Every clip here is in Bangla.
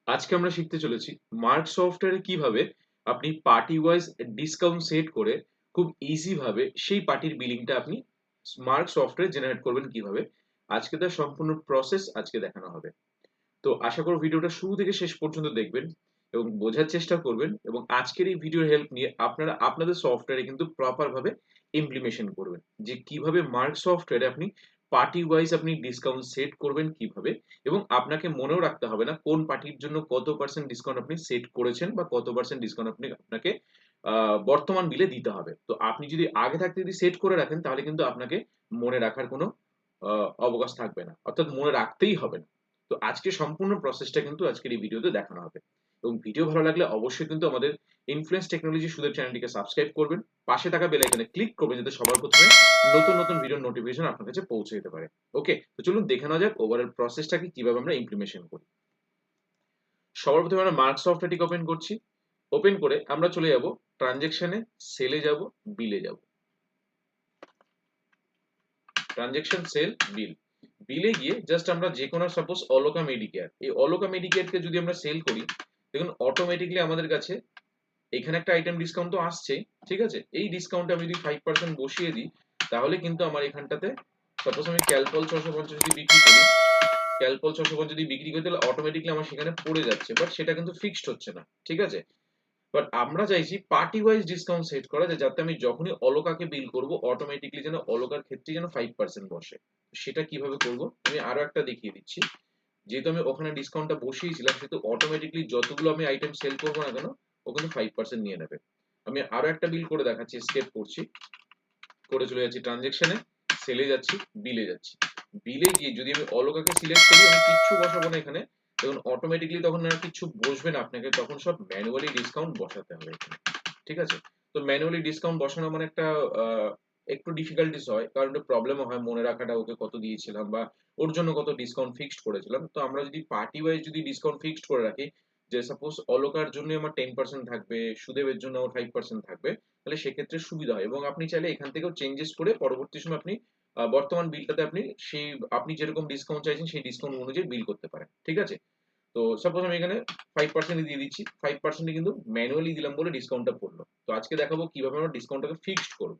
আজকে আমরা শিখতে চলেছি মার্গ সফটওয়্যারে কিভাবে আপনি পার্টি ওয়াইজ ডিসকাউন্ট সেট করে খুব ইজি ভাবে সেই পার্টির বিলিংটা আপনি মার্গ সফটওয়্যার জেনারেট করবেন কিভাবে। আজকে তার সম্পূর্ণ প্রসেস আজকে দেখানো হবে। তো আশা করি ভিডিওটা শুরু থেকে শেষ পর্যন্ত দেখবেন এবং বোঝার চেষ্টা করবেন, এবং আজকের এই ভিডিওর হেল্প নিয়ে আপনারা আপনাদের সফটওয়্যারে কিন্তু প্রপার ভাবে ইমপ্লিমেশন করবেন যে কিভাবে মার্গ সফটওয়্যারে আপনি পার্টি ওয়াইজ আপনি ডিসকাউন্ট সেট করবেন কিভাবে, এবং আপনাকে মনেও রাখতে হবে না কোন পার্টির জন্য কত পার্সেন্ট ডিসকাউন্ট আপনি সেট করেছেন বা কত পার্সেন্ট ডিসকাউন্ট আপনি আপনাকে বর্তমান বিলে দিতে হবে। তো আপনি যদি আগে থাকতে যদি সেট করে রাখেন তাহলে কিন্তু আপনাকে মনে রাখার কোনো অবকাশ থাকবে না, অর্থাৎ মনে রাখতেই হবে না। তো আজকে সম্পূর্ণ প্রসেসটা কিন্তু আজকের এই ভিডিওতে দেখানো হবে, এবং ভিডিও ভালো লাগলে অবশ্যই কিন্তু আমাদের ইনফ্লুয়েন্স টেকনোলজি সুদেব চ্যানেলটিকে সাবস্ক্রাইব করবেন, পাশে থাকা বেল আইকনে ক্লিক করবেন যাতে সবার প্রথমে নতুন নতুন ভিডিওর নোটিফিকেশন আপনার কাছে পৌঁছে যেতে পারে। ওকে, তো চলুন দেখে নেওয়া যাক ওভারঅল প্রসেসটাকে কিভাবে আমরা ইমপ্লিমেশন করি। সবার প্রথমে আমরা মার্ক সফটওয়্যারটিকে ওপেন করছি। ওপেন করে আমরা চলে যাব ট্রানজেকশনে, সেলে যাব, বিলে যাব। ট্রানজেকশন, সেল, বিল। বিলে গিয়ে জাস্ট আমরা যে কোনো সাপোজ অলোকা মেডিকেয়ার, এই অলোকা মেডিকেয়ারকে যদি আমরা সেল করি, দেখুন অটোমেটিকলি আমাদের কাছে এখানে একটা আইটেম ডিসকাউন্ট তো আসছেই। ঠিক আছে, এই ডিসকাউন্টে আমি যদি 5% বসিয়ে দিই তাহলে কিন্তু আমার এখানটাতে সাপোজ আমি ক্যালপল 650 যদি বিক্রি করি, ক্যালপল 650 যদি বিক্রি করি তাহলে অটোমেটিকলি আমার সেখানে পড়ে যাচ্ছে, বাট সেটা কিন্তু ফিক্সড হচ্ছে না। ঠিক আছে, বাট আমরা চাইছি পার্টি ওয়াইজ ডিসকাউন্ট সেট করা, যে যাতে আমি যখনই অলোকাকে বিল করব অটোমেটিকলি যেন অলোকার ক্ষেত্রে যেন 5% বসে। সেটা কিভাবে করব আমি আরো একটা দেখিয়ে দিচ্ছি। যেহেতু আমি ওখানে ডিসকাউন্টটা বসিয়েছিলাম সেহেতু অটোমেটিকলি যতগুলো আমি আইটেম সেল করবো না কেন ও কিন্তু 5% নিয়ে নেবে। আমি আরো একটা বিল করে দেখাচ্ছি, স্কেপ করছি, করে চলে যাচ্ছি ট্রানজেকশনে, সেলে যাচ্ছি, বিলে যাচ্ছি। বিলে গিয়ে যদি আমি অলোকাকে সিলেক্ট করি আমি কিচ্ছু বসাবো না এখানে, দেখুন অটোমেটিকলি তখন আর কিছু বসবে না, আপনাকে তখন সব ম্যানুয়ালি ডিসকাউন্ট বসাতে হবে এখানে। ঠিক আছে, তো ম্যানুয়ালি ডিসকাউন্ট বসানো মানে একটা একটু ডিফিকাল্টিস হয়, কারণ একটু প্রবলেমও হয় মনে রাখাটা ওকে কত দিয়েছিলাম বা ওর জন্য কত ডিসকাউন্ট ফিক্সড করেছিলাম। তো আমরা যদি পার্টি ওয়াইজ যদি ডিসকাউন্ট ফিক্সড করে রাখি, যে সাপোজ অলোকার জন্য আমার 10% থাকবে, সুদেবের জন্য আমার 5% থাকবে, তাহলে সেক্ষেত্রে সুবিধা হয়, এবং আপনি চাইলে এখান থেকেও চেঞ্জেস করে পরবর্তী সময় আপনি বর্তমান বিলটাতে আপনি সেই আপনি যেরকম ডিসকাউন্ট চাইছেন সেই ডিসকাউন্ট অনুযায়ী বিল করতে পারেন। ঠিক আছে, তো সাপোজ আমি এখানে 5% দিয়ে দিচ্ছি, 5% কিন্তু ম্যানুয়ালি দিলাম বলে ডিসকাউন্টটা পড়লো। তো আজকে দেখাবো কিভাবে আমরা ডিসকাউন্টটাকে ফিক্সড করব।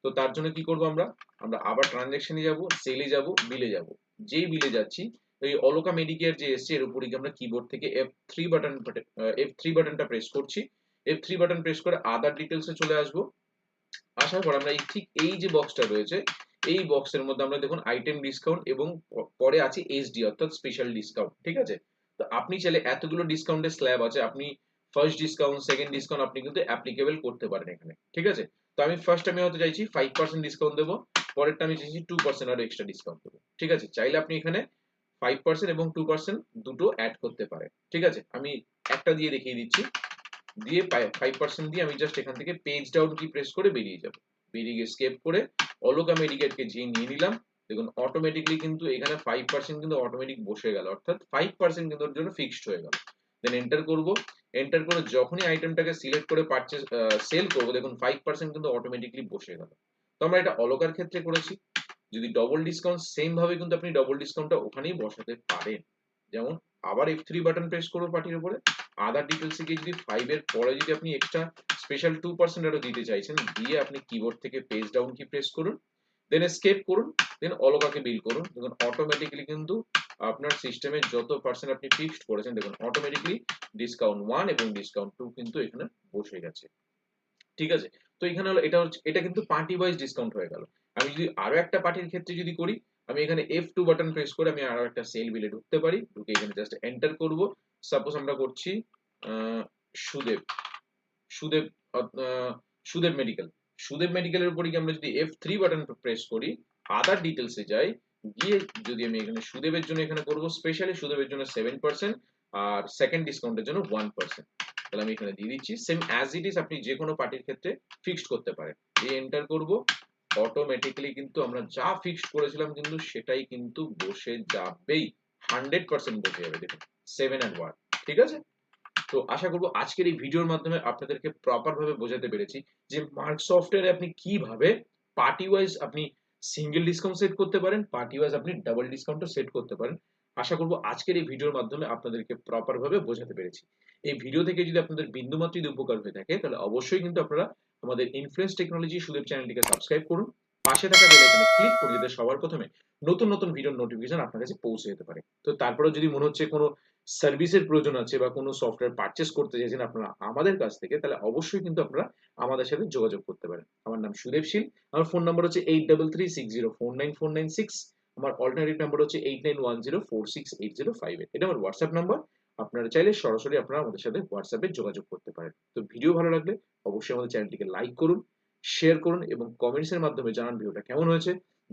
তো তার জন্য কি করব, আমরা আমরা আবার ট্রানজ্যাকশনে যাব, সেলে যাব, বিলে যাব। যেই বিলে যাচ্ছি এই অলোকা মেডিকেয়ার যে এসছে এর উপরে আমরা কিবোর্ড থেকে F3 বাটনটা প্রেস করছি। F3 বাটন প্রেস করে আদার ডিটেইলসে চলে আসবো। আসার পর আমরা ঠিক এই যে বক্সটা রয়েছে এই বক্সের মধ্যে আমরা দেখুন আইটেম ডিসকাউন্ট এবং পরে আছে এসডি অর্থাৎ স্পেশাল ডিসকাউন্ট। ঠিক আছে, তো আপনি চাইলে এতগুলো ডিসকাউন্টের স্ল্যাব আছে, আপনি ফার্স্ট ডিসকাউন্ট, সেকেন্ড ডিসকাউন্ট আপনি কিন্তু অ্যাপ্লিকেবল করতে পারেন এখানে। ঠিক আছে, তো আমি ফার্স্ট আমি হয়তো চাইছি 5% ডিসকাউন্ট দেবো, পরেরটা আমি চাইছি 2% আরো এক্সট্রা ডিসকাউন্ট দেবো। ঠিক আছে, চাইলে আপনি এখানে 5% এবং 2% দুটো অ্যাড করতে পারেন। ঠিক আছে, আমি একটা দিয়ে দেখিয়ে দিচ্ছি। দিয়ে 5% দিয়ে আমি জাস্ট এখান থেকে পেজ ডাউন কি প্রেস করে বেরিয়ে যাব। বেরিয়ে গিয়ে স্কেপ করে অলোকা মেডিকেটকে যে নিয়ে নিলাম, দেখুন অটোমেটিকলি কিন্তু এখানে 5% কিন্তু অটোমেটিক বসে গেল, অর্থাৎ 5% কিন্তু ওর জন্য ফিক্সড হয়ে গেল। দেন এন্টার করব। এন্টার করে যখনই আইটেমটাকে সিলেক্ট করে পারচেজ সেল করব, দেখুন 5% কিন্তু অটোমেটিকলি বসে গেল। তো আমরা এটা অলোকার ক্ষেত্রে করেছি। যদি ডবল ডিসকাউন্ট সেম ভাবে কিন্তু আপনি ডবল ডিসকাউন্টটা ওখানেই বসাতে পারেন। যেমন আবার F3 বাটন প্রেস করব পার্টির উপরে, আদার ডিটেইলস এ গিয়ে যদি 5 এর পরে যদি আপনি এক্সট্রা স্পেশাল 2% আরো দিতে চাইছেন, দিয়ে আপনি কিবোর্ড থেকে পেজ ডাউন কি প্রেস করুন, দেন এসকেপ করুন, দেন অলোকাকে বিল করুন। দেখুন অটোমেটিক্যালি কিন্তু আপনার সিস্টেমে যত পার্সেন্ট আপনি ফিক্সড করেছেন দেখুন অটোমেটিক্যালি ডিসকাউন্ট 1 এবং ডিসকাউন্ট 2 কিন্তু এখানে বসে গেছে। ঠিক আছে, তো এখানে হলো এটা কিন্তু পার্টি ওয়াইজ ডিসকাউন্ট হয়ে গেল। আমি যদি আরো একটা পার্টির ক্ষেত্রে যদি করি, আমি এখানে F2 বাটন প্রেস করে আমি আরো একটা সেল বিলে ঢুকতে পারি, ঢুকে এখানে জাস্ট এন্টার করব। সাপোজ আমরা করছি সুদেব, সুদেব সুদেব মেডিকেল, সুদেব মেডিকেলের উপরে গিয়ে আমরা যদি F3 বাটন প্রেস করি, আদার ডিটেইলসে যাই, গিয়ে যদি আমি এখানে সুদেবের জন্য এখানে করব স্পেশালি সুদেবের জন্য 7% আর সেকেন্ড ডিসকাউন্টের জন্য 1%। তাহলে আমি এখানে দিয়ে দিচ্ছি সেম অ্যাজ ইট ইজ, আপনি যে কোনো পার্টির ক্ষেত্রে ফিক্সড করতে পারেন। দিয়ে এন্টার করব, অটোমেটিক্যালি কিন্তু আমরা যা ফিক্সড করেছিলাম কিন্তু সেটাই কিন্তু বসে যাবেই, 100% বসে যাবে। দেখুন 7 and 1। ঠিক আছে, তো আশা করব আজকের এই ভিডিওর মাধ্যমে আপনাদেরকে প্রপার ভাবে বোঝাতে পেরেছি যে মার্ক সফটওয়্যারে আপনি কিভাবে পার্টি ওয়াইজ আপনি সিঙ্গেল ডিসকাউন্ট সেট করতে পারেন, পার্টি ওয়াইজ আপনি ডাবল ডিসকাউন্টও সেট করতে পারেন। আশা করব আজকের এই ভিডিওর মাধ্যমে আপনাদেরকে প্রপার ভাবে বোঝাতে পেরেছি। এই ভিডিও থেকে যদি আপনাদের বিন্দুমাত্র যদি উপকার হয়ে থাকে তাহলে অবশ্যই কিন্তু আপনারা আমাদের ইনফ্লুয়েন্স টেকনোলজি সুদেব চ্যানেলটিকে সাবস্ক্রাইব করুন, পাশে থাকা বেল আইকনে ক্লিক করে যাতে সবার প্রথমে নতুন নতুন ভিডিওর নোটিফিকেশন আপনার কাছে পৌঁছে যেতে পারে। তো তারপরে যদি মনে হচ্ছে কোনো সার্ভিসের প্রয়োজন আছে বা কোনো সফটওয়্যার পারচেজ করতে চাইছেন আপনারা আমাদের কাছ থেকে, তাহলে অবশ্যই কিন্তু আপনারা আমাদের সাথে যোগাযোগ করতে পারেন। আমার নাম সুদেব শীল, আমার ফোন নাম্বার হচ্ছে 8336049496। আমার অল্টারনেটিভ নাম্বার হচ্ছে 8910468058। এটা আমার হোয়াটসঅ্যাপ নাম্বার। আপনারা চাইলে সরাসরি আপনারা আমাদের সাথে হোয়াটসঅ্যাপে যোগাযোগ করতে পারেন। তো ভিডিও ভালো লাগলে অবশ্যই আমাদের চ্যানেলটিকে লাইক করুন, শেয়ার করুন এবং কমেন্টস এর মাধ্যমে জানান ভিডিওটা কেমন হয়েছে।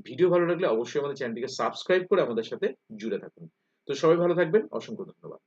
ভিডিও ভালো লাগলে অবশ্যই আমাদের চ্যানেলটিকে সাবস্ক্রাইব করে আমাদের সাথে জুড়ে থাকুন। তো সবাই ভালো থাকবেন, অসংখ্য ধন্যবাদ।